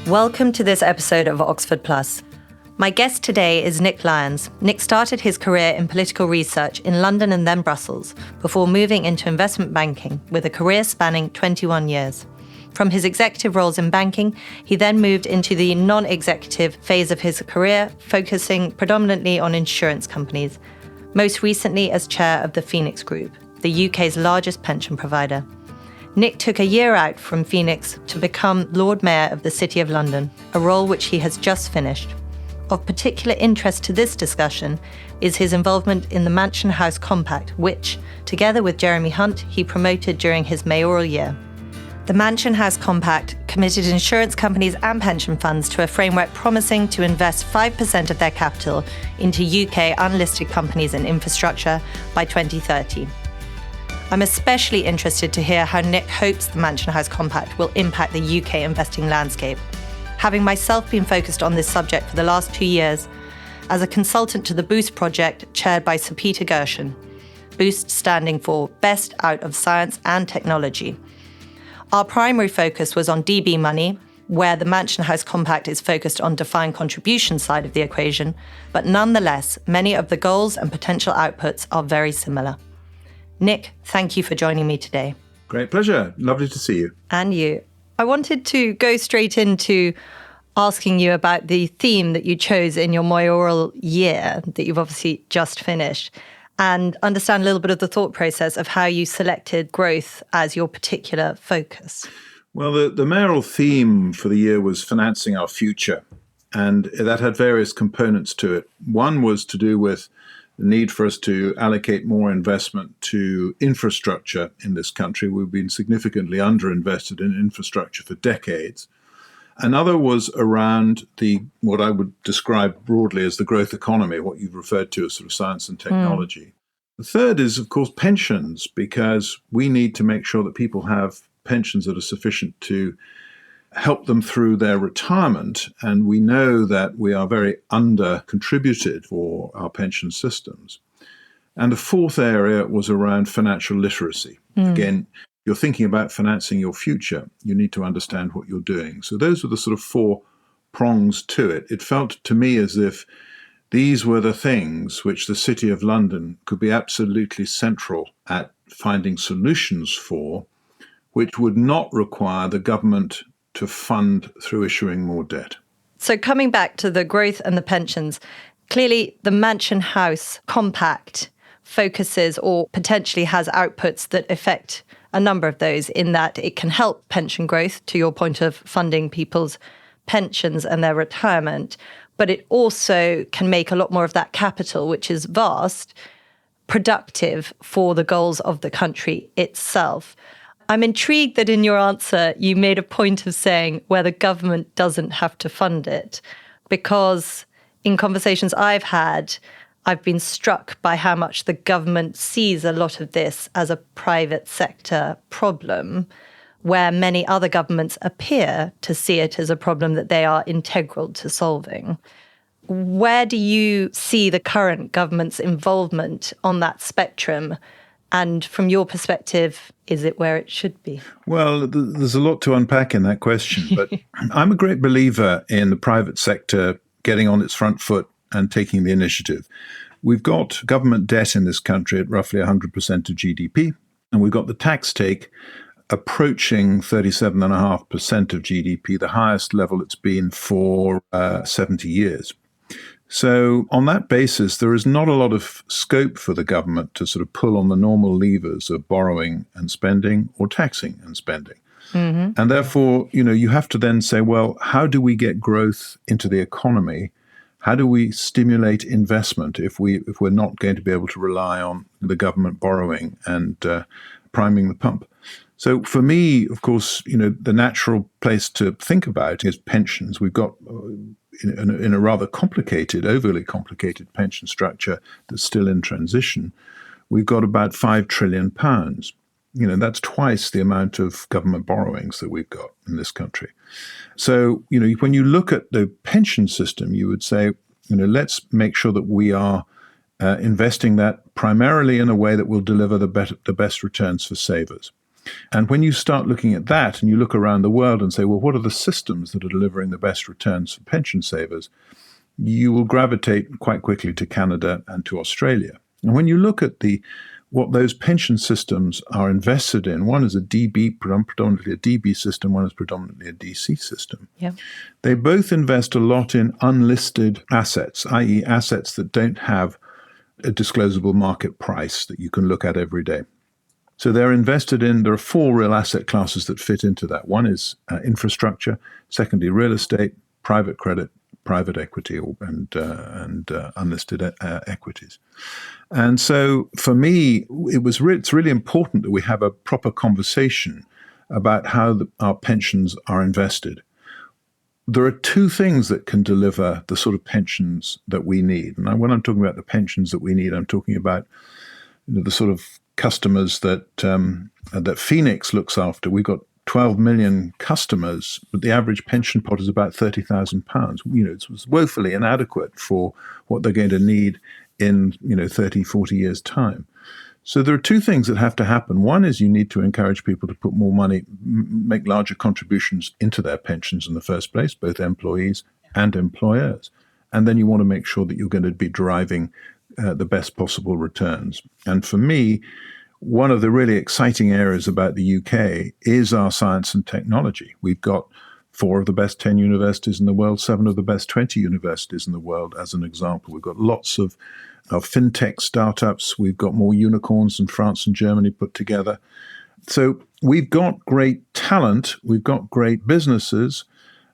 Welcome to this episode of Oxford Plus. My guest today is Nick Lyons. Nick started his career in political research in London and then Brussels before moving into investment banking with a career spanning 21 years. From his executive roles in banking, he then moved into the non-executive phase of his career, focusing predominantly on insurance companies, most recently as chair of the Phoenix Group, the UK's largest pension provider. Nick took a year out from Phoenix to become Lord Mayor of the City of London, a role which he has just finished. Of particular interest to this discussion is his involvement in the Mansion House Compact, which, together with Jeremy Hunt, he promoted during his mayoral year. The Mansion House Compact committed insurance companies and pension funds to a framework promising to invest 5% of their capital into UK unlisted companies and infrastructure by 2030. I'm especially interested to hear how Nick hopes the Mansion House Compact will impact the UK investing landscape. Having myself been focused on this subject for the last 2 years as a consultant to the Boost project chaired by Sir Peter Gershon, Boost standing for Best Out of Science and Technology. Our primary focus was on DB money, where the Mansion House Compact is focused on defined contribution side of the equation, but nonetheless, many of the goals and potential outputs are very similar. Nick, thank you for joining me today. Great pleasure. Lovely to see you. And you. I wanted to go straight into asking you about the theme that you chose in your mayoral year that you've obviously just finished, and understand a little bit of the thought process of how you selected growth as your particular focus. Well, the mayoral theme for the year was financing our future, and that had various components to it. One was to do with the need for us to allocate more investment to infrastructure in this country. We've been significantly underinvested in infrastructure for decades. Another was around what I would describe broadly as the growth economy, what you've referred to as sort of science and technology. The third is, of course, pensions, because we need to make sure that people have pensions that are sufficient to help them through their retirement. And we know that we are very under-contributed for our pension systems. And the fourth area was around financial literacy. Again, you're thinking about financing your future, you need to understand what you're doing. So those were the sort of four prongs to it. It felt to me as if these were the things which the City of London could be absolutely central at finding solutions for, which would not require the government to fund through issuing more debt. So coming back to the growth and the pensions, clearly the Mansion House Compact focuses or potentially has outputs that affect a number of those, in that it can help pension growth, to your point of funding people's pensions and their retirement, but it also can make a lot more of that capital, which is vast, productive for the goals of the country itself. I'm intrigued that in your answer, you made a point of saying where the government doesn't have to fund it, because in conversations I've had, I've been struck by how much the government sees a lot of this as a private sector problem, where many other governments appear to see it as a problem that they are integral to solving. Where do you see the current government's involvement on that spectrum? And from your perspective, is it where it should be? Well, there's a lot to unpack in that question, but I'm a great believer in the private sector getting on its front foot and taking the initiative. We've got government debt in this country at roughly 100% of GDP, and we've got the tax take approaching 37.5% of GDP, the highest level it's been for 70 years. So on that basis, there is not a lot of scope for the government to sort of pull on the normal levers of borrowing and spending or taxing and spending. Mm-hmm. And therefore, you have to then say, well, how do we get growth into the economy? How do we stimulate investment if we're not going to be able to rely on the government borrowing and priming the pump? So for me, of course, the natural place to think about is pensions. We've got in a rather overly complicated pension structure that's still in transition. We've got about £5 trillion. That's twice the amount of government borrowings that we've got in this country. So, when you look at the pension system, you would say, let's make sure that we are investing that primarily in a way that will deliver the best returns for savers. And when you start looking at that and you look around the world and say, well, what are the systems that are delivering the best returns for pension savers? You will gravitate quite quickly to Canada and to Australia. And when you look at what those pension systems are invested in, one is a DB, predominantly a DB system, one is predominantly a DC system. Yeah. They both invest a lot in unlisted assets, i.e. assets that don't have a disclosable market price that you can look at every day. So there are 4 real asset classes that fit into that. One is infrastructure, secondly, real estate, private credit, private equity, and unlisted equities. And so for me, it's really important that we have a proper conversation about how our pensions are invested. There are 2 things that can deliver the sort of pensions that we need. And when I'm talking about the pensions that we need, I'm talking about the sort of customers that Phoenix looks after. We've got 12 million customers, but the average pension pot is about £30,000. It's woefully inadequate for what they're going to need in 30, 40 years' time. So there are 2 things that have to happen. One is you need to encourage people to put more money, make larger contributions into their pensions in the first place, both employees and employers. And then you want to make sure that you're going to be deriving the best possible returns. And for me, one of the really exciting areas about the UK is our science and technology. We've got 4 of the best 10 universities in the world, 7 of the best 20 universities in the world, as an example. We've got lots of fintech startups. We've got more unicorns than France and Germany put together. So we've got great talent. We've got great businesses.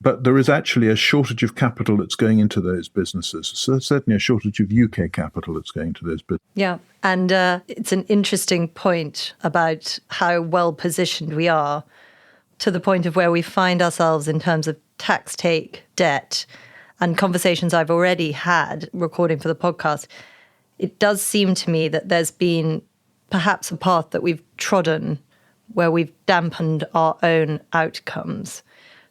But there is actually a shortage of capital that's going into those businesses. So there's certainly a shortage of UK capital that's going to those businesses. Yeah, and it's an interesting point about how well positioned we are, to the point of where we find ourselves in terms of tax take, debt, and conversations I've already had recording for the podcast. It does seem to me that there's been perhaps a path that we've trodden where we've dampened our own outcomes.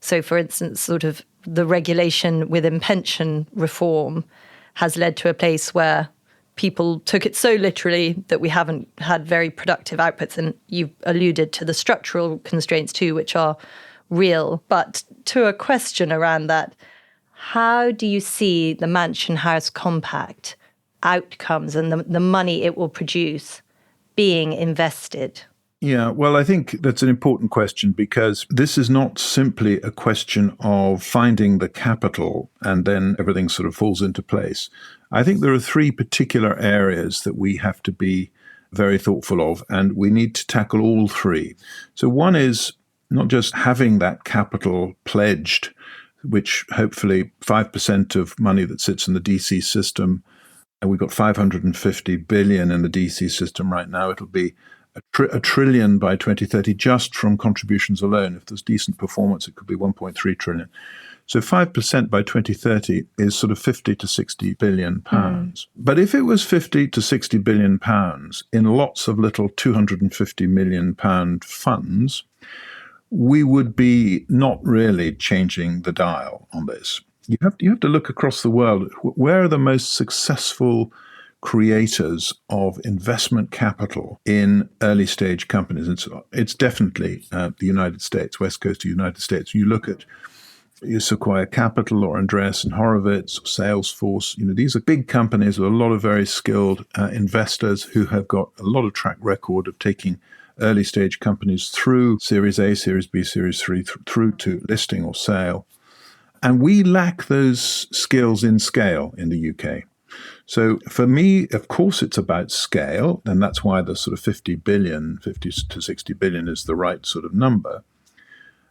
So, for instance, sort of the regulation within pension reform has led to a place where people took it so literally that we haven't had very productive outputs. And you've alluded to the structural constraints too, which are real. But to a question around that, how do you see the Mansion House Compact outcomes and the money it will produce being invested? Yeah, well, I think that's an important question, because this is not simply a question of finding the capital and then everything sort of falls into place. I think there are 3 particular areas that we have to be very thoughtful of, and we need to tackle all 3. So one is not just having that capital pledged, which hopefully 5% of money that sits in the DC system, and we've got 550 billion in the DC system right now. It'll be a trillion by 2030 just from contributions alone. If there's decent performance, it could be 1.3 trillion. So 5% by 2030 is sort of 50 to 60 billion pounds. But if it was 50 to 60 billion pounds in lots of little 250 million pound funds, we would be not really changing the dial on this. You have to look across the world. Where are the most successful creators of investment capital in early stage companies? It's definitely the United States, West Coast of the United States. You look at Sequoia Capital or Andreessen Horowitz or Salesforce. These are big companies with a lot of very skilled investors who have got a lot of track record of taking early stage companies through Series A, Series B, Series 3, through to listing or sale. And we lack those skills in scale in the UK. So for me, of course, it's about scale, and that's why the sort of 50 to 60 billion is the right sort of number.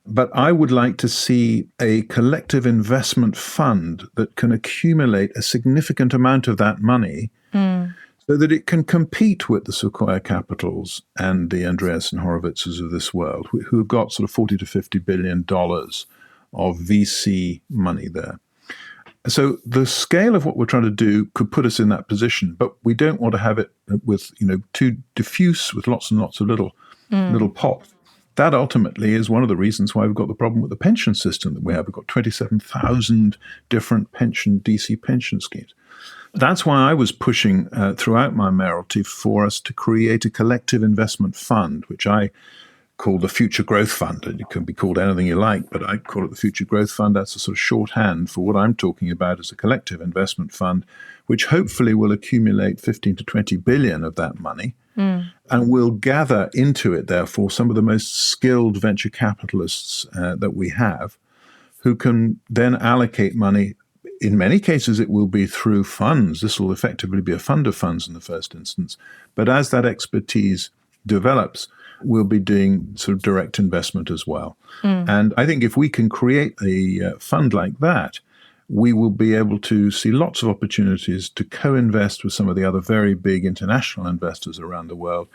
But I would like to see a collective investment fund that can accumulate a significant amount of that money so that it can compete with the Sequoia Capitals and the Andreessen Horowitzes of this world, who have got sort of $40 to $50 billion of VC money there. So the scale of what we're trying to do could put us in that position, but we don't want to have it with, too diffuse with lots and lots of little pots. That ultimately is one of the reasons why we've got the problem with the pension system that we have. We've got 27,000 different DC pension schemes. That's why I was pushing throughout my mayoralty for us to create a collective investment fund, which I called the Future Growth Fund. And it can be called anything you like, but I call it the Future Growth Fund. That's a sort of shorthand for what I'm talking about as a collective investment fund, which hopefully will accumulate 15 to 20 billion of that money. And will gather into it, therefore, some of the most skilled venture capitalists that we have, who can then allocate money. In many cases, it will be through funds. This will effectively be a fund of funds in the first instance. But as that expertise develops, we'll be doing sort of direct investment as well. And I think if we can create a fund like that, we will be able to see lots of opportunities to co-invest with some of the other very big international investors around the world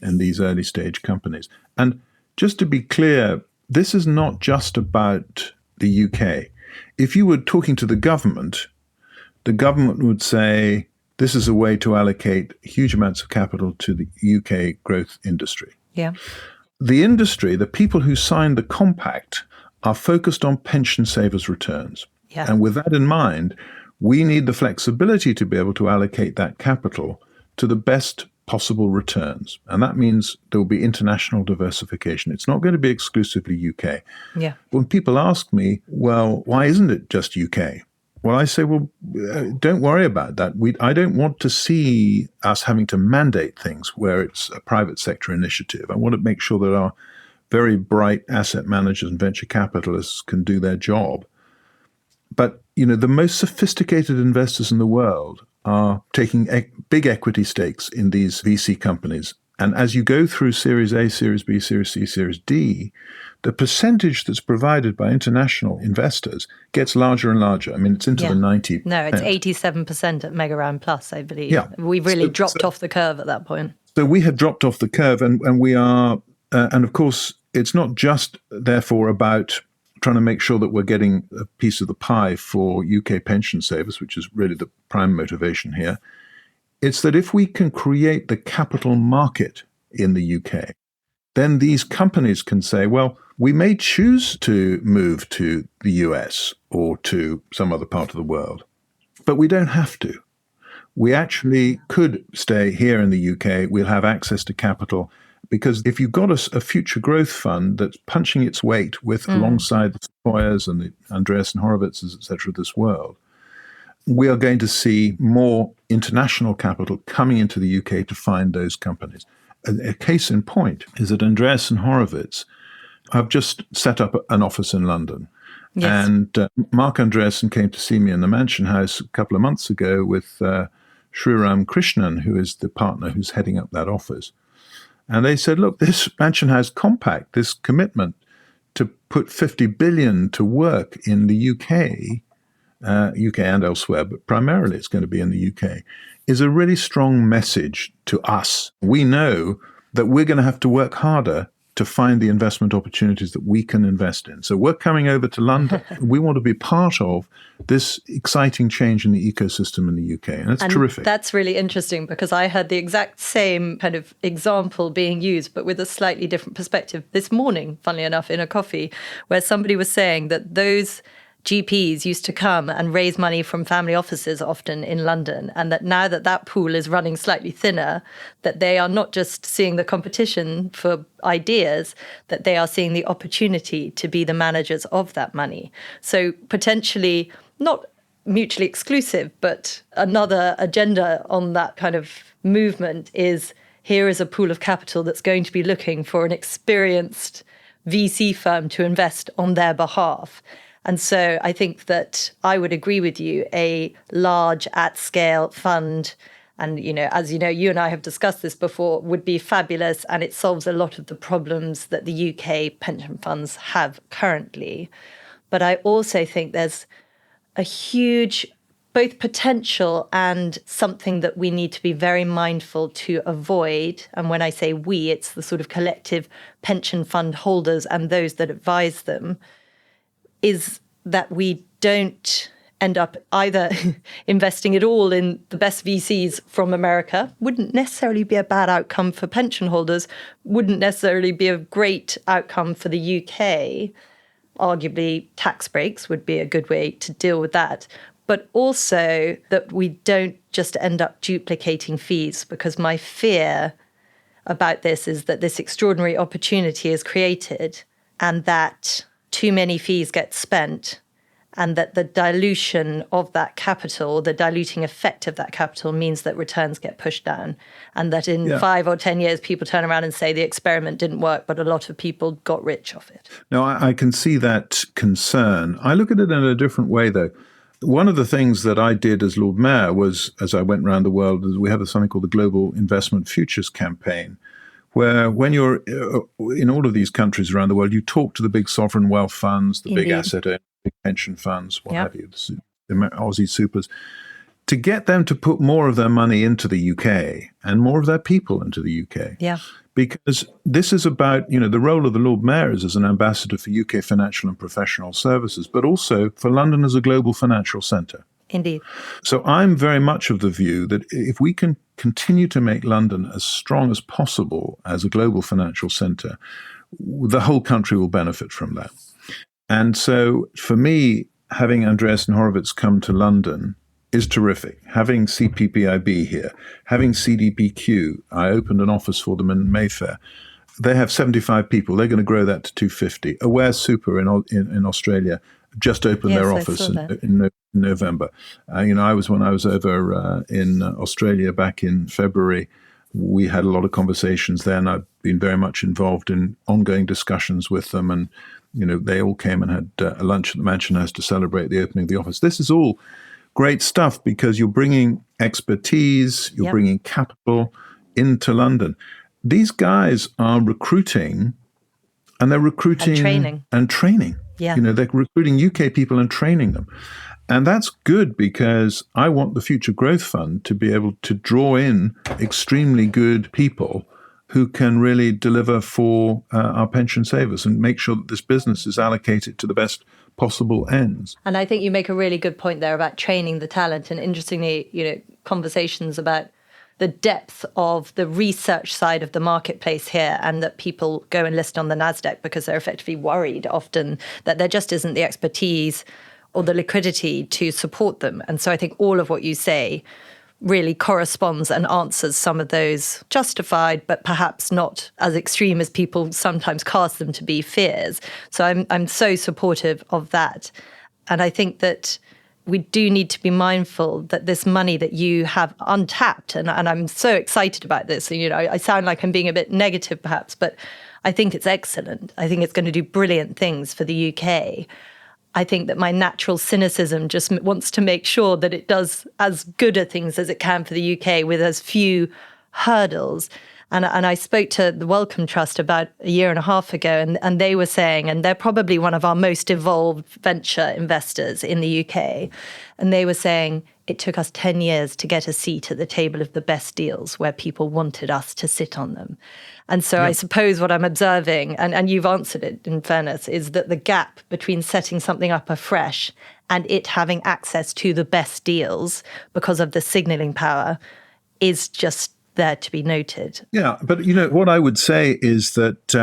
in these early stage companies. And just to be clear, this is not just about the UK. If you were talking to the government would say, this is a way to allocate huge amounts of capital to the UK growth industry. Yeah. The industry, the people who signed the compact, are focused on pension savers' returns. Yeah. And with that in mind, we need the flexibility to be able to allocate that capital to the best possible returns. And that means there will be international diversification. It's not going to be exclusively UK. Yeah. When people ask me, well, why isn't it just UK? Well, I say, well, don't worry about that. I don't want to see us having to mandate things where it's a private sector initiative. I want to make sure that our very bright asset managers and venture capitalists can do their job. But, the most sophisticated investors in the world are taking big equity stakes in these VC companies. And as you go through Series A, Series B, Series C, Series D, the percentage that's provided by international investors gets larger and larger. I mean, it's into the 90%. No, it's 87% at Mega Round Plus, I believe. Yeah. We've really dropped off the curve at that point. So we have dropped off the curve, and we are, and of course, it's not just, therefore, about trying to make sure that we're getting a piece of the pie for UK pension savers, which is really the prime motivation here. It's that if we can create the capital market in the UK, then these companies can say, well, we may choose to move to the US or to some other part of the world, but we don't have to. We actually could stay here in the UK. We'll have access to capital. Because if you've got a future growth fund that's punching its weight with alongside the Sequoias and the Andreessen Horowitzes, et cetera, of this world, we are going to see more international capital coming into the UK to find those companies. A case in point is that Andreessen Horowitz have just set up an office in London. Yes. And Mark Andreessen came to see me in the Mansion House a couple of months ago with Sriram Krishnan, who is the partner who's heading up that office. And they said, look, this Mansion House compact, this commitment to put 50 billion to work in the UK and elsewhere, but primarily it's going to be in the UK, is a really strong message to us. We know that we're going to have to work harder to find the investment opportunities that we can invest in. So we're coming over to London. We want to be part of this exciting change in the ecosystem in the UK. And it's terrific. That's really interesting because I heard the exact same kind of example being used, but with a slightly different perspective this morning, funnily enough, in a coffee, where somebody was saying that those GPs used to come and raise money from family offices often in London, and that now that that pool is running slightly thinner, that they are not just seeing the competition for ideas, that they are seeing the opportunity to be the managers of that money. So potentially not mutually exclusive, but another agenda on that kind of movement is here is a pool of capital that's going to be looking for an experienced VC firm to invest on their behalf. And so I think that I would agree with you, a large at-scale fund, and, as you know, you and I have discussed this before, would be fabulous, and it solves a lot of the problems that the UK pension funds have currently. But I also think there's a huge both potential and something that we need to be very mindful to avoid. And when I say we, it's the sort of collective pension fund holders and those that advise them, is that we don't end up either investing it all in the best VCs from America, wouldn't necessarily be a bad outcome for pension holders, wouldn't necessarily be a great outcome for the UK. Arguably, tax breaks would be a good way to deal with that. But also that we don't just end up duplicating fees, because my fear, about this is that this extraordinary opportunity is created and that too many fees get spent, and that the dilution of that capital, the diluting effect of that capital, means that returns get pushed down, and that in 5 or 10 years, people turn around and say the experiment didn't work, but a lot of people got rich off it. No, I can see that concern. I look at it in a different way, though. One of the things that I did as Lord Mayor was, as I went around the world, is we have something called the Global Investment Futures Campaign, where when you're in all of these countries around the world, you talk to the big sovereign wealth funds, the big asset owners, big pension funds, what have you, the Aussie supers, to get them to put more of their money into the UK and more of their people into the UK. Yeah. Because this is about, the role of the Lord Mayor is as an ambassador for UK financial and professional services, but also for London as a global financial centre. Indeed. So I'm very much of the view that if we can continue to make London as strong as possible as a global financial centre, the whole country will benefit from that. And so for me, having Andreas and Horowitz come to London is terrific. Having CPPIB here, having CDPQ, I opened an office for them in Mayfair. They have 75 people. They're going to grow that to 250. Aware Super in Australia just opened their office in November. When I was over in Australia back in February, we had a lot of conversations there, and I've been very much involved in ongoing discussions with them. And, they all came and had a lunch at the Mansion House to celebrate the opening of the office. This is all great stuff because you're bringing expertise, you're bringing capital into London. These guys are recruiting, and they're recruiting and training. Yeah. They're recruiting UK people and training them. And that's good because I want the Future Growth Fund to be able to draw in extremely good people who can really deliver for our pension savers and make sure that this business is allocated to the best possible ends. And I think you make a really good point there about training the talent. And interestingly, conversations about the depth of the research side of the marketplace here, and that people go and list on the NASDAQ because they're effectively worried often that there just isn't the expertise or the liquidity to support them. And so I think all of what you say really corresponds and answers some of those justified, but perhaps not as extreme as people sometimes cast them to be, fears. So I'm so supportive of that. And I think that we do need to be mindful that this money that you have untapped, and I'm so excited about this, I sound like I'm being a bit negative perhaps, but I think it's excellent. I think it's going to do brilliant things for the UK. I think that my natural cynicism just wants to make sure that it does as good a things as it can for the UK with as few hurdles. And I spoke to the Wellcome Trust about a year and a half ago, and they were saying, and they're probably one of our most evolved venture investors in the UK, and they were saying it took us 10 years to get a seat at the table of the best deals where people wanted us to sit on them. And so I suppose what I'm observing, and you've answered it in fairness, is that the gap between setting something up afresh and it having access to the best deals because of the signalling power is just there to be noted. Yeah, but what I would say is that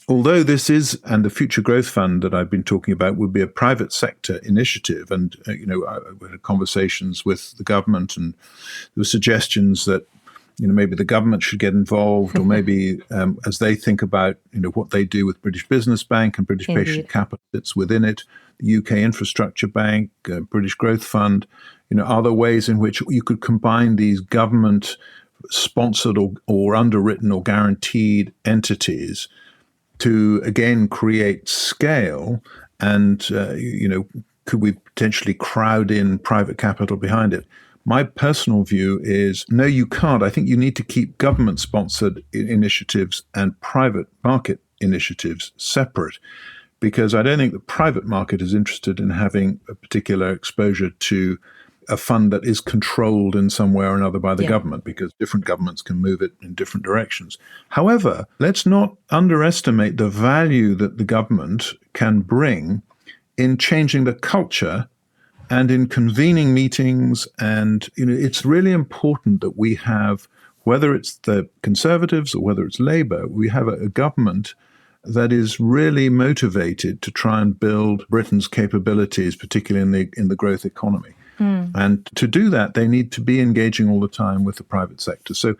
although this is, and the Future Growth Fund that I've been talking about would be a private sector initiative, and I had conversations with the government, and there were suggestions that maybe the government should get involved, or maybe as they think about what they do with British Business Bank and British Patient Capital that's within it, the UK Infrastructure Bank, British Growth Fund, are there ways in which you could combine these government sponsored or underwritten or guaranteed entities to again create scale, and could we potentially crowd in private capital behind it? My personal view is no, you can't. I think you need to keep government sponsored initiatives and private market initiatives separate, because I don't think the private market is interested in having a particular exposure to a fund that is controlled in some way or another by the government, because different governments can move it in different directions. However, let's not underestimate the value that the government can bring in changing the culture and in convening meetings. And, it's really important that we have, whether it's the Conservatives or whether it's Labour, we have a government that is really motivated to try and build Britain's capabilities, particularly in the growth economy. And to do that, they need to be engaging all the time with the private sector. So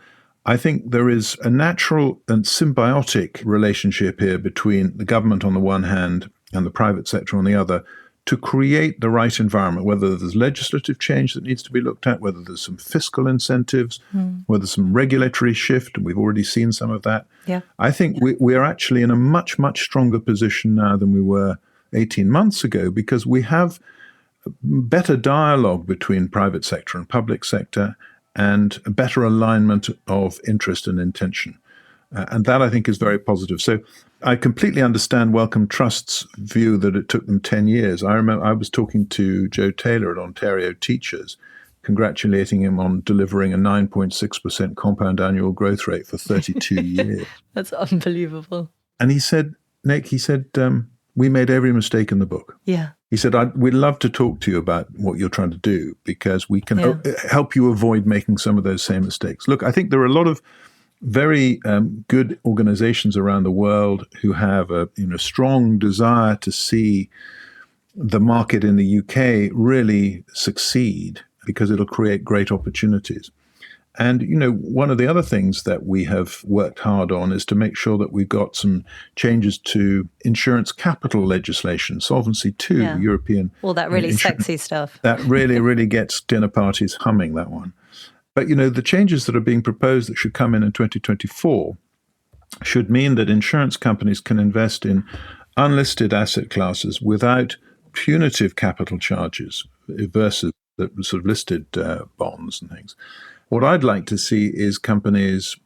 I think there is a natural and symbiotic relationship here between the government on the one hand and the private sector on the other to create the right environment, whether there's legislative change that needs to be looked at, whether there's some fiscal incentives, whether some regulatory shift, and we've already seen some of that. Yeah. I think we are actually in a much, much stronger position now than we were 18 months ago because we have better dialogue between private sector and public sector and a better alignment of interest and intention. And that, I think, is very positive. So I completely understand Wellcome Trust's view that it took them 10 years. I remember I was talking to Joe Taylor at Ontario Teachers, congratulating him on delivering a 9.6% compound annual growth rate for 32 years. That's unbelievable. And he said, Nick, we made every mistake in the book. Yeah. He said, we'd love to talk to you about what you're trying to do because we can help you avoid making some of those same mistakes. Look, I think there are a lot of very good organizations around the world who have a strong desire to see the market in the UK really succeed because it'll create great opportunities. And, one of the other things that we have worked hard on is to make sure that we've got some changes to insurance capital legislation, Solvency II, European. All that really sexy stuff. That really, really gets dinner parties humming, that one. But, the changes that are being proposed that should come in 2024 should mean that insurance companies can invest in unlisted asset classes without punitive capital charges versus the sort of listed bonds and things. What I'd like to see is companies,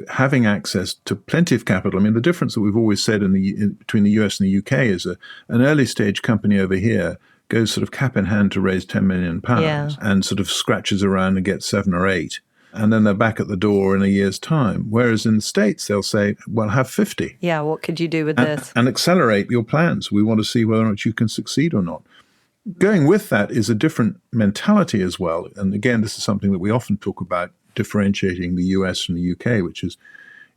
having access to plenty of capital. I mean, the difference that we've always said between the US and the UK is an early stage company over here goes sort of cap in hand to raise £10 million and sort of scratches around and gets 7 or 8. And then they're back at the door in a year's time. Whereas in the States, they'll say, well, have 50. Yeah, what could you do with this? And accelerate your plans. We want to see whether or not you can succeed or not. Going with that is a different mentality as well. And again, this is something that we often talk about, differentiating the US from the UK, which is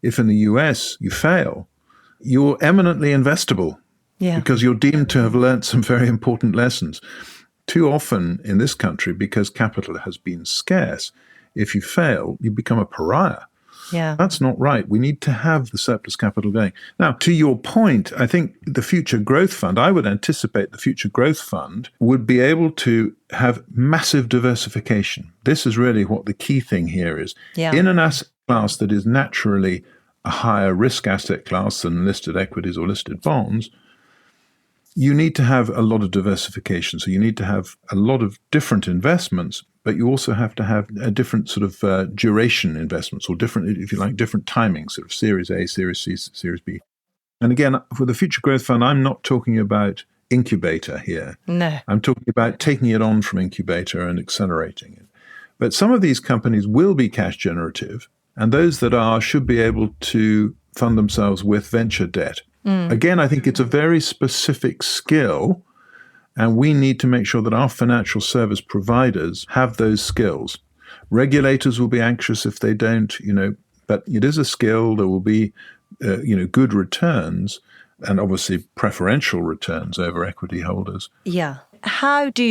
if in the US you fail, you're eminently investable because you're deemed to have learnt some very important lessons. Too often in this country, because capital has been scarce, if you fail, you become a pariah. Yeah. That's not right. We need to have the surplus capital going. Now, to your point, I think the Future Growth Fund, I would anticipate the Future Growth Fund would be able to have massive diversification. This is really what the key thing here is. Yeah. In an asset class that is naturally a higher risk asset class than listed equities or listed bonds, you need to have a lot of diversification. So you need to have a lot of different investments, but you also have to have a different sort of duration investments or different, if you like, different timings, sort of Series A, Series C, Series B. And again, for the Future Growth Fund, I'm not talking about incubator here. No. I'm talking about taking it on from incubator and accelerating it. But some of these companies will be cash generative, and those that are should be able to fund themselves with venture debt. Again, I think it's a very specific skill, and we need to make sure that our financial service providers have those skills. Regulators will be anxious if they don't, but it is a skill. There will be, good returns and obviously preferential returns over equity holders. Yeah. How do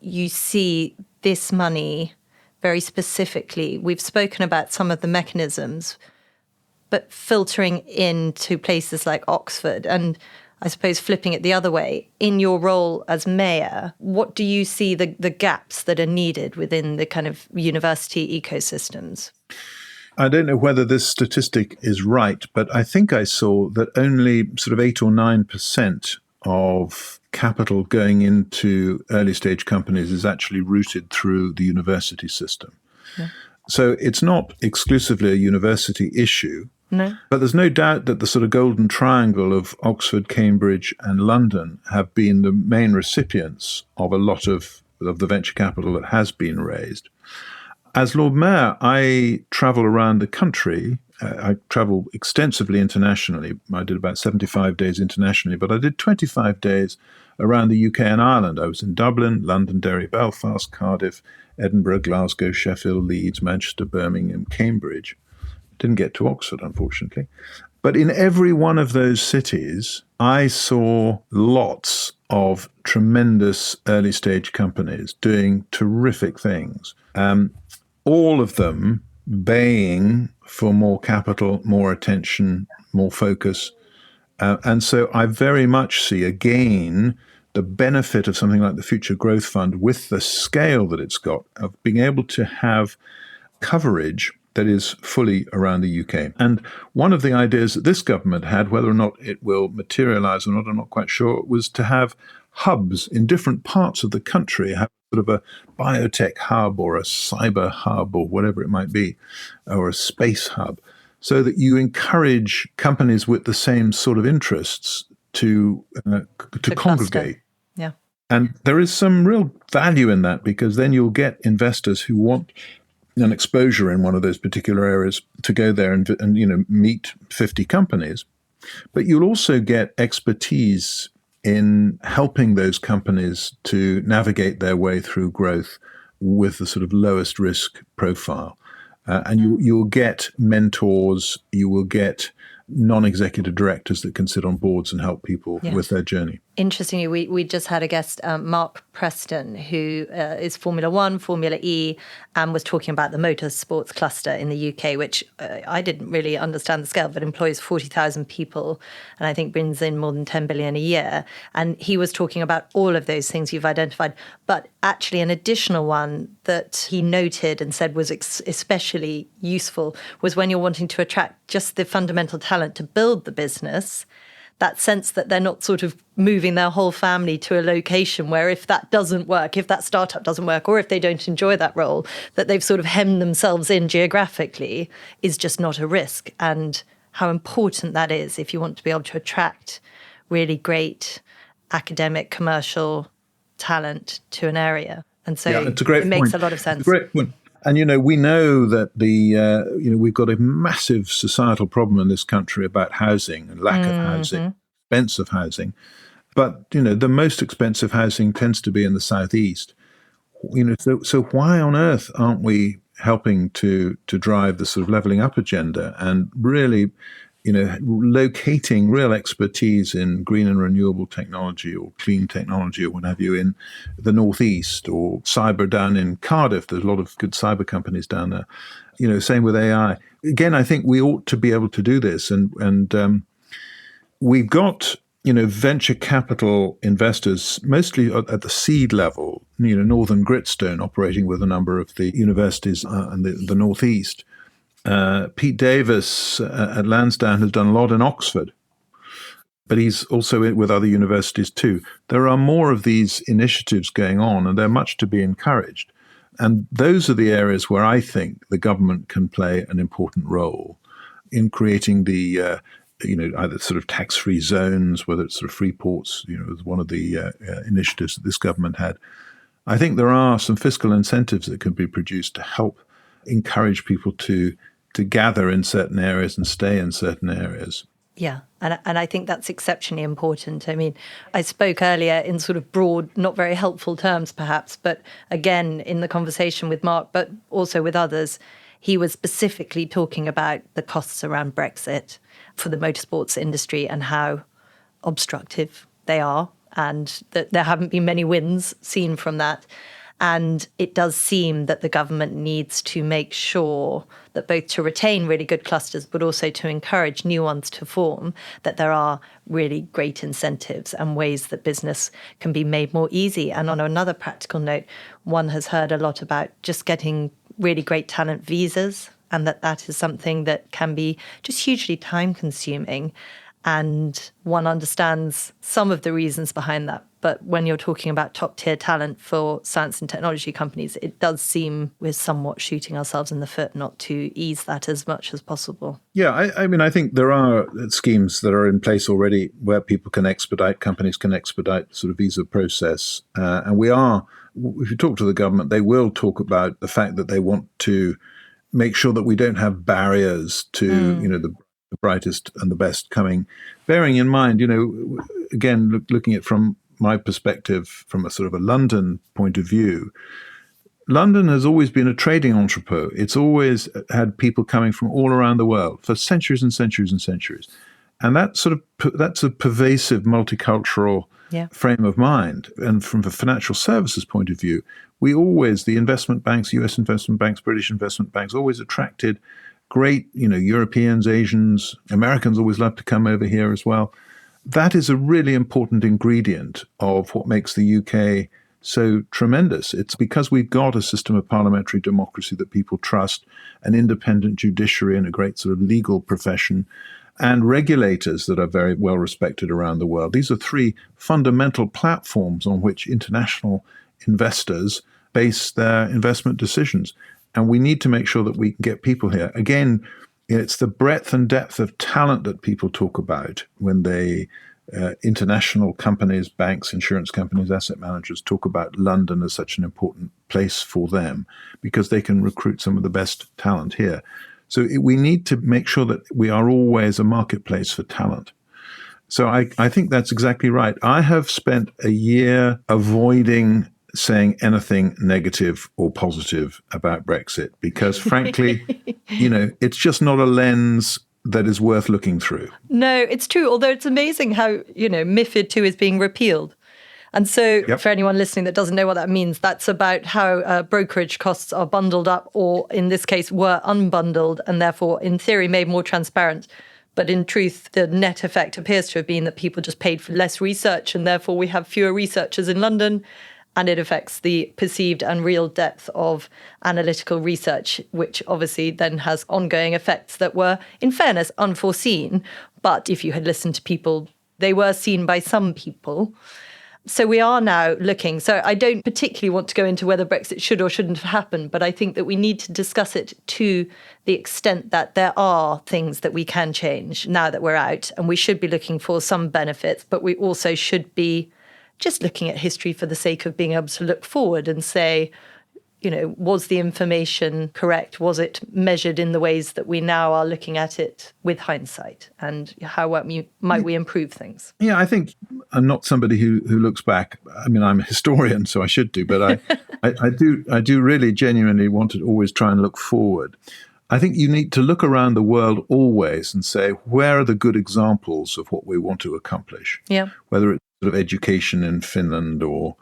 you see this money very specifically? We've spoken about some of the mechanisms, but filtering into places like Oxford and I suppose flipping it the other way, in your role as mayor, what do you see the gaps that are needed within the kind of university ecosystems? I don't know whether this statistic is right, but I think I saw that only sort of 8 or 9% of capital going into early stage companies is actually routed through the university system. Yeah. So it's not exclusively a university issue. No. But there's no doubt that the sort of golden triangle of Oxford, Cambridge and London have been the main recipients of a lot of the venture capital that has been raised. As Lord Mayor, I travel around the country. I travel extensively internationally. I did about 75 days internationally, but I did 25 days around the UK and Ireland. I was in Dublin, London, Derry, Belfast, Cardiff, Edinburgh, Glasgow, Sheffield, Leeds, Manchester, Birmingham, Cambridge. Didn't get to Oxford, unfortunately. But in every one of those cities, I saw lots of tremendous early stage companies doing terrific things. All of them baying for more capital, more attention, more focus. And so I very much see, again, the benefit of something like the Future Growth Fund with the scale that it's got of being able to have coverage that is fully around the UK. And one of the ideas that this government had, whether or not it will materialize or not, I'm not quite sure, was to have hubs in different parts of the country, have sort of a biotech hub or a cyber hub or whatever it might be, or a space hub, so that you encourage companies with the same sort of interests to congregate. Yeah. And there is some real value in that, because then you'll get investors who want an exposure in one of those particular areas to go there and meet 50 companies. But you'll also get expertise in helping those companies to navigate their way through growth with the sort of lowest risk profile. And you'll get mentors, you will get non-executive directors that can sit on boards and help people with their journey. Interestingly, we just had a guest, Mark Preston, who is Formula One, Formula E, and was talking about the motorsports cluster in the UK, which I didn't really understand the scale, but employs 40,000 people and I think brings in more than 10 billion a year. And he was talking about all of those things you've identified. But actually an additional one that he noted and said was especially useful was when you're wanting to attract just the fundamental talent to build the business, that sense that they're not sort of moving their whole family to a location where if that doesn't work, if that startup doesn't work, or if they don't enjoy that role, that they've sort of hemmed themselves in geographically is just not a risk. And how important that is if you want to be able to attract really great academic, commercial talent to an area. And so it makes a lot of sense. It's a great point. And, we know that we've got a massive societal problem in this country about housing and lack of housing, expensive housing. But, the most expensive housing tends to be in the southeast. So why on earth aren't we helping to drive the sort of levelling up agenda and really, locating real expertise in green and renewable technology or clean technology or what have you in the Northeast, or cyber down in Cardiff? There's a lot of good cyber companies down there. Same with AI. Again, I think we ought to be able to do this. And we've got, venture capital investors, mostly at the seed level, Northern Gritstone operating with a number of the universities in the Northeast. Pete Davis at Lansdowne has done a lot in Oxford, but he's also with other universities too. There are more of these initiatives going on, and they're much to be encouraged. And those are the areas where I think the government can play an important role in creating the, either sort of tax-free zones, whether it's sort of free ports, was one of the initiatives that this government had. I think there are some fiscal incentives that can be produced to help encourage people to gather in certain areas and stay in certain areas. Yeah, and I think that's exceptionally important. I mean, I spoke earlier in sort of broad, not very helpful terms perhaps, but again, in the conversation with Mark, but also with others, he was specifically talking about the costs around Brexit for the motorsports industry and how obstructive they are, and that there haven't been many wins seen from that. And it does seem that the government needs to make sure that both to retain really good clusters, but also to encourage new ones to form, that there are really great incentives and ways that business can be made more easy. And on another practical note, one has heard a lot about just getting really great talent visas, and that is something that can be just hugely time consuming. And one understands some of the reasons behind that. But when you're talking about top-tier talent for science and technology companies, it does seem we're somewhat shooting ourselves in the foot not to ease that as much as possible. Yeah, I think there are schemes that are in place already where people can expedite, companies can expedite sort of visa process. And if you talk to the government, they will talk about the fact that they want to make sure that we don't have barriers to, the brightest and the best coming. Bearing in mind, again, looking at it from my perspective, from a sort of a London point of view, London has always been a trading entrepot. It's always had people coming from all around the world for centuries and centuries and centuries. And that's a pervasive multicultural frame of mind. And from the financial services point of view, the investment banks, US investment banks, British investment banks, always attracted great, Europeans, Asians, Americans always love to come over here as well. That is a really important ingredient of what makes the UK so tremendous. It's because we've got a system of parliamentary democracy that people trust, an independent judiciary and a great sort of legal profession, and regulators that are very well respected around the world. These are three fundamental platforms on which international investors base their investment decisions. And we need to make sure that we can get people here. Again, it's the breadth and depth of talent that people talk about when they, international companies, banks, insurance companies, asset managers talk about London as such an important place for them because they can recruit some of the best talent here. So we need to make sure that we are always a marketplace for talent. So I think that's exactly right. I have spent a year avoiding saying anything negative or positive about Brexit because, frankly, it's just not a lens that is worth looking through. No, it's true. Although it's amazing how, MiFID II is being repealed. And so for anyone listening that doesn't know what that means, that's about how brokerage costs are bundled up or, in this case, were unbundled and therefore, in theory, made more transparent. But in truth, the net effect appears to have been that people just paid for less research and therefore we have fewer researchers in London. And it affects the perceived and real depth of analytical research, which obviously then has ongoing effects that were, in fairness, unforeseen. But if you had listened to people, they were seen by some people. So we are now looking. So I don't particularly want to go into whether Brexit should or shouldn't have happened, but I think that we need to discuss it to the extent that there are things that we can change now that we're out. And we should be looking for some benefits, but we also should be just looking at history for the sake of being able to look forward and say, was the information correct? Was it measured in the ways that we now are looking at it with hindsight? And how might we improve things? Yeah, I think I'm not somebody who looks back. I mean, I'm a historian, so I should do, but I do really genuinely want to always try and look forward. I think you need to look around the world always and say, where are the good examples of what we want to accomplish? Yeah. Whether it's sort of education in Finland or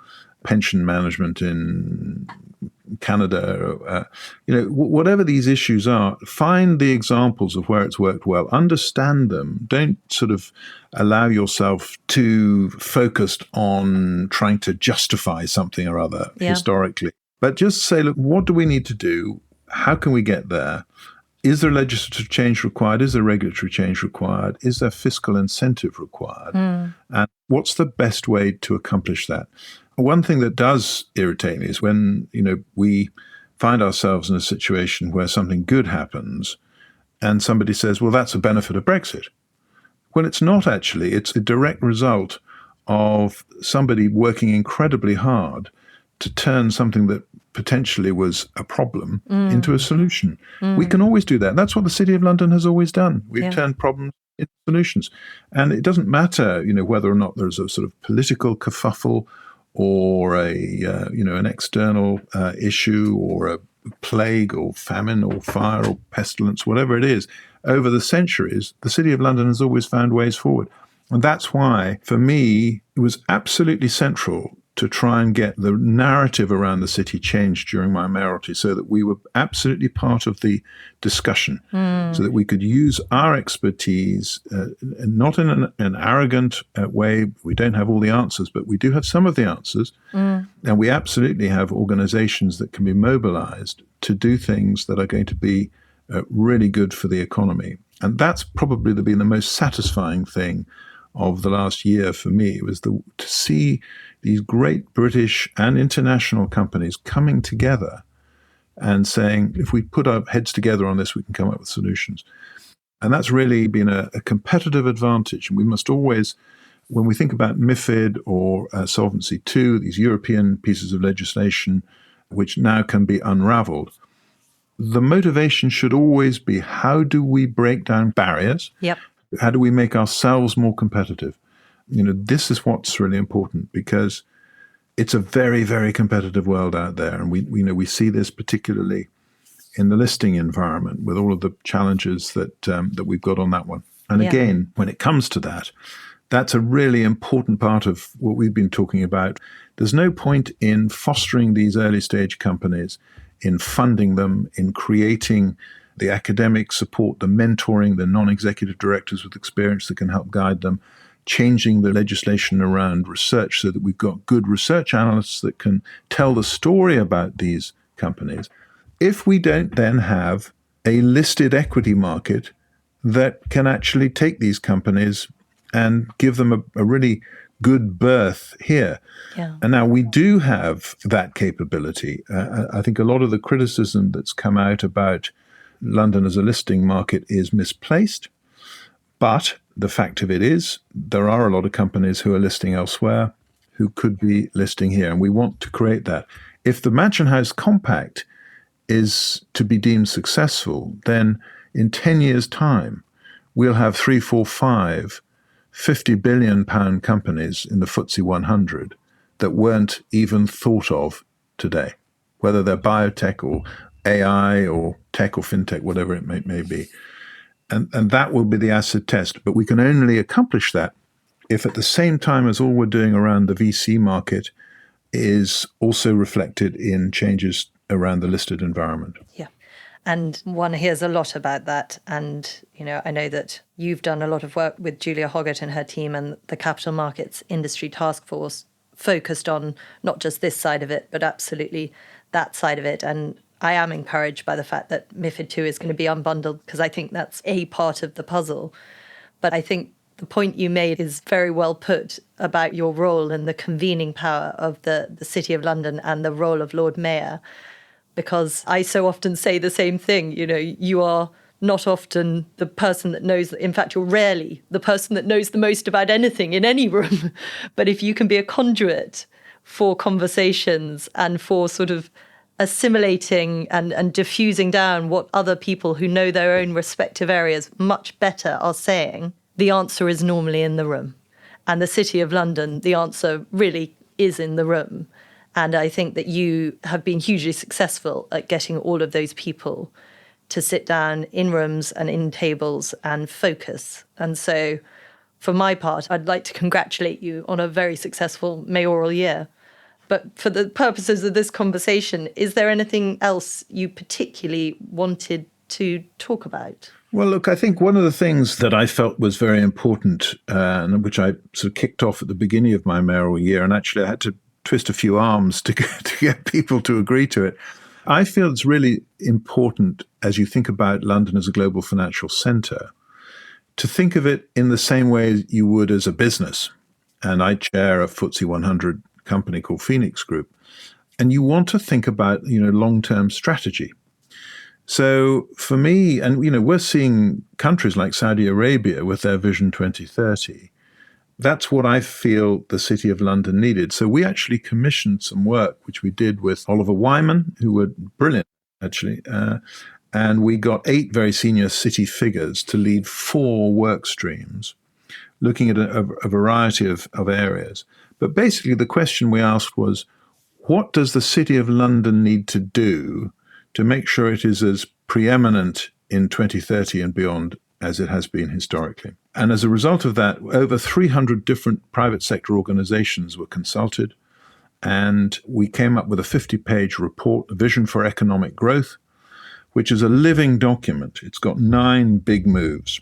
pension management in Canada, whatever these issues are, find the examples of where it's worked well, understand them. Don't sort of allow yourself to focus on trying to justify something or other historically, but just say, look, what do we need to do? How can we get there? Is there legislative change required? Is there regulatory change required? Is there fiscal incentive required? And what's the best way to accomplish that? One thing that does irritate me is when, we find ourselves in a situation where something good happens and somebody says, well, that's a benefit of Brexit. Well, it's not actually. It's a direct result of somebody working incredibly hard to turn something that potentially was a problem into a solution. We can always do that. That's what the City of London has always done. We've turned problems into solutions. And it doesn't matter, whether or not there's a sort of political kerfuffle or an external issue or a plague or famine or fire or pestilence, whatever it is. Over the centuries, the City of London has always found ways forward. And that's why, for me, it was absolutely central to try and get the narrative around the city changed during my mayoralty so that we were absolutely part of the discussion, so that we could use our expertise, not in an arrogant way. We don't have all the answers, but we do have some of the answers. And we absolutely have organizations that can be mobilized to do things that are going to be really good for the economy. And that's probably been the most satisfying thing of the last year for me, was to see these great British and international companies coming together and saying, if we put our heads together on this, we can come up with solutions. And that's really been a competitive advantage. And we must always, when we think about MiFID or Solvency II, these European pieces of legislation, which now can be unraveled, the motivation should always be, how do we break down barriers? Yep. How do we make ourselves more competitive? This is what's really important, because it's a very, very competitive world out there. And we see this particularly in the listing environment with all of the challenges that we've got on that one. And again, when it comes to that, that's a really important part of what we've been talking about. There's no point in fostering these early stage companies, in funding them, in creating the academic support, the mentoring, the non-executive directors with experience that can help guide them, changing the legislation around research so that we've got good research analysts that can tell the story about these companies. If we don't then have a listed equity market that can actually take these companies and give them a really good berth here. Yeah. And now we do have that capability. I think a lot of the criticism that's come out about London as a listing market is misplaced. But the fact of it is, there are a lot of companies who are listing elsewhere who could be listing here. And we want to create that. If the Mansion House Compact is to be deemed successful, then in 10 years' time, we'll have 3, 4, 5 £50 billion companies in the FTSE 100 that weren't even thought of today, whether they're biotech or AI or tech or fintech, whatever it may be. And that will be the acid test. But we can only accomplish that if at the same time as all we're doing around the VC market is also reflected in changes around the listed environment. Yeah. And one hears a lot about that. And, I know that you've done a lot of work with Julia Hoggart and her team and the Capital Markets Industry Task Force focused on not just this side of it, but absolutely that side of it. And I am encouraged by the fact that MiFID II is going to be unbundled because I think that's a part of the puzzle. But I think the point you made is very well put about your role and the convening power of the City of London and the role of Lord Mayor. Because I so often say the same thing, you are not often the person that knows, in fact, you're rarely the person that knows the most about anything in any room. But if you can be a conduit for conversations and for sort of assimilating and diffusing down what other people who know their own respective areas much better are saying, the answer is normally in the room. And the City of London, the answer really is in the room. And I think that you have been hugely successful at getting all of those people to sit down in rooms and in tables and focus. And so for my part, I'd like to congratulate you on a very successful mayoral year. But for the purposes of this conversation, is there anything else you particularly wanted to talk about? Well, look, I think one of the things that I felt was very important, and which I sort of kicked off at the beginning of my mayoral year, and actually I had to twist a few arms to get people to agree to it. I feel it's really important, as you think about London as a global financial centre, to think of it in the same way as you would as a business. And I chair a FTSE 100 company called Phoenix Group. And you want to think about, long-term strategy. So for me, and, we're seeing countries like Saudi Arabia with their Vision 2030. That's what I feel the City of London needed. So we actually commissioned some work, which we did with Oliver Wyman, who were brilliant, actually. And we got 8 very senior city figures to lead 4 work streams, looking at a variety of areas. But basically, the question we asked was, what does the City of London need to do to make sure it is as preeminent in 2030 and beyond as it has been historically? And as a result of that, over 300 different private sector organizations were consulted, and we came up with a 50-page report, A Vision for Economic Growth, which is a living document. It's got 9 big moves.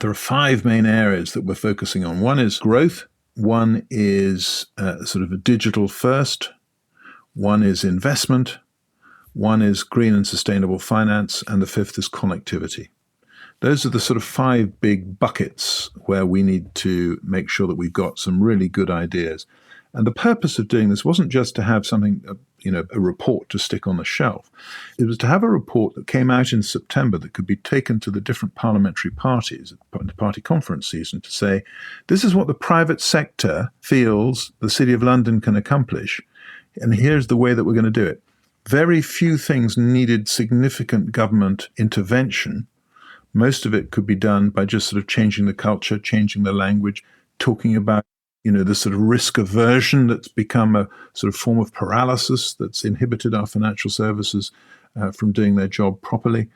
There are 5 main areas that we're focusing on. One is growth. One is sort of a digital first. One is investment. One is green and sustainable finance. And the 5th is connectivity. Those are the sort of 5 big buckets where we need to make sure that we've got some really good ideas. And the purpose of doing this wasn't just to have something, a report to stick on the shelf. It was to have a report that came out in September that could be taken to the different parliamentary parties at the party conference season to say, this is what the private sector feels the City of London can accomplish, and here's the way that we're going to do it. Very few things needed significant government intervention. Most of it could be done by just sort of changing the culture, changing the language, talking about, the sort of risk aversion that's become a sort of form of paralysis that's inhibited our financial services from doing their job properly.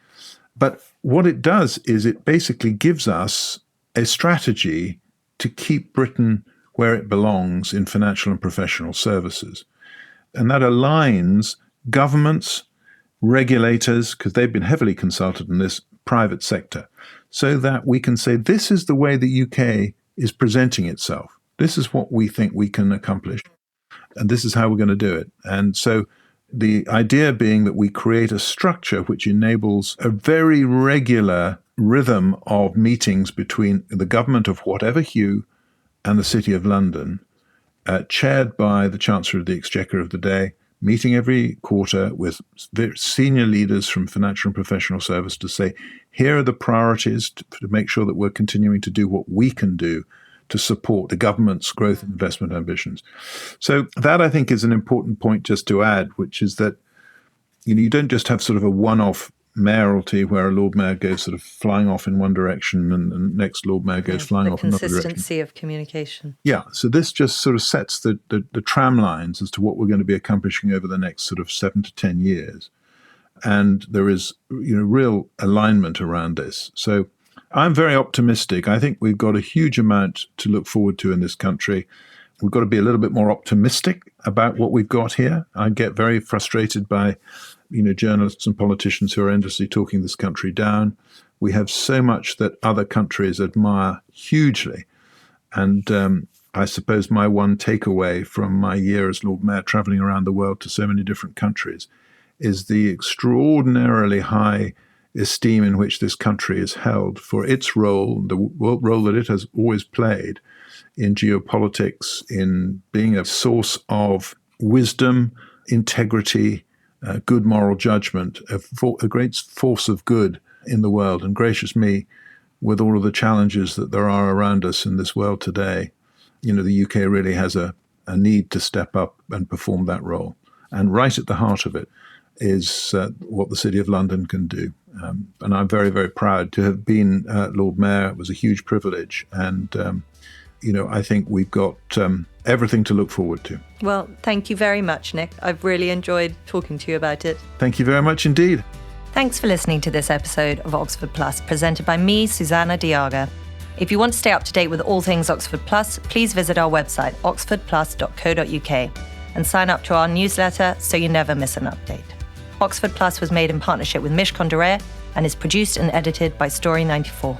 But what it does is it basically gives us a strategy to keep Britain where it belongs in financial and professional services. And that aligns governments, regulators, because they've been heavily consulted in this, private sector, so that we can say this is the way the UK is presenting itself. This is what we think we can accomplish, and this is how we're going to do it. And so the idea being that we create a structure which enables a very regular rhythm of meetings between the government of whatever hue and the City of London, chaired by the Chancellor of the Exchequer of the day, meeting every quarter with very senior leaders from financial and professional service to say, here are the priorities to make sure that we're continuing to do what we can do to support the government's growth and investment ambitions. So that, I think, is an important point just to add, which is that you don't just have sort of a one-off mayoralty where a Lord Mayor goes sort of flying off in one direction and the next Lord Mayor goes flying off in another direction. The consistency of communication. Yeah, so this just sort of sets the tram lines as to what we're going to be accomplishing over the next sort of 7 to 10 years. And there is, real alignment around this. So I'm very optimistic. I think we've got a huge amount to look forward to in this country. We've got to be a little bit more optimistic about what we've got here. I get very frustrated by journalists and politicians who are endlessly talking this country down. We have so much that other countries admire hugely. And I suppose my one takeaway from my year as Lord Mayor, travelling around the world to so many different countries, is the extraordinarily high esteem in which this country is held for its role, the role that it has always played in geopolitics, in being a source of wisdom, integrity, good moral judgment, a great force of good in the world. And gracious me, with all of the challenges that there are around us in this world today, the UK really has a need to step up and perform that role. And right at the heart of it is what the City of London can do. And I'm very, very proud to have been Lord Mayor. It was a huge privilege. And, I think we've got everything to look forward to. Well, thank you very much, Nick. I've really enjoyed talking to you about it. Thank you very much indeed. Thanks for listening to this episode of Oxford Plus, presented by me, Susannah de Jager. If you want to stay up to date with all things Oxford Plus, please visit our website, oxfordplus.co.uk, and sign up to our newsletter so you never miss an update. Oxford Plus was made in partnership with Mishcon de Reya and is produced and edited by Story 94.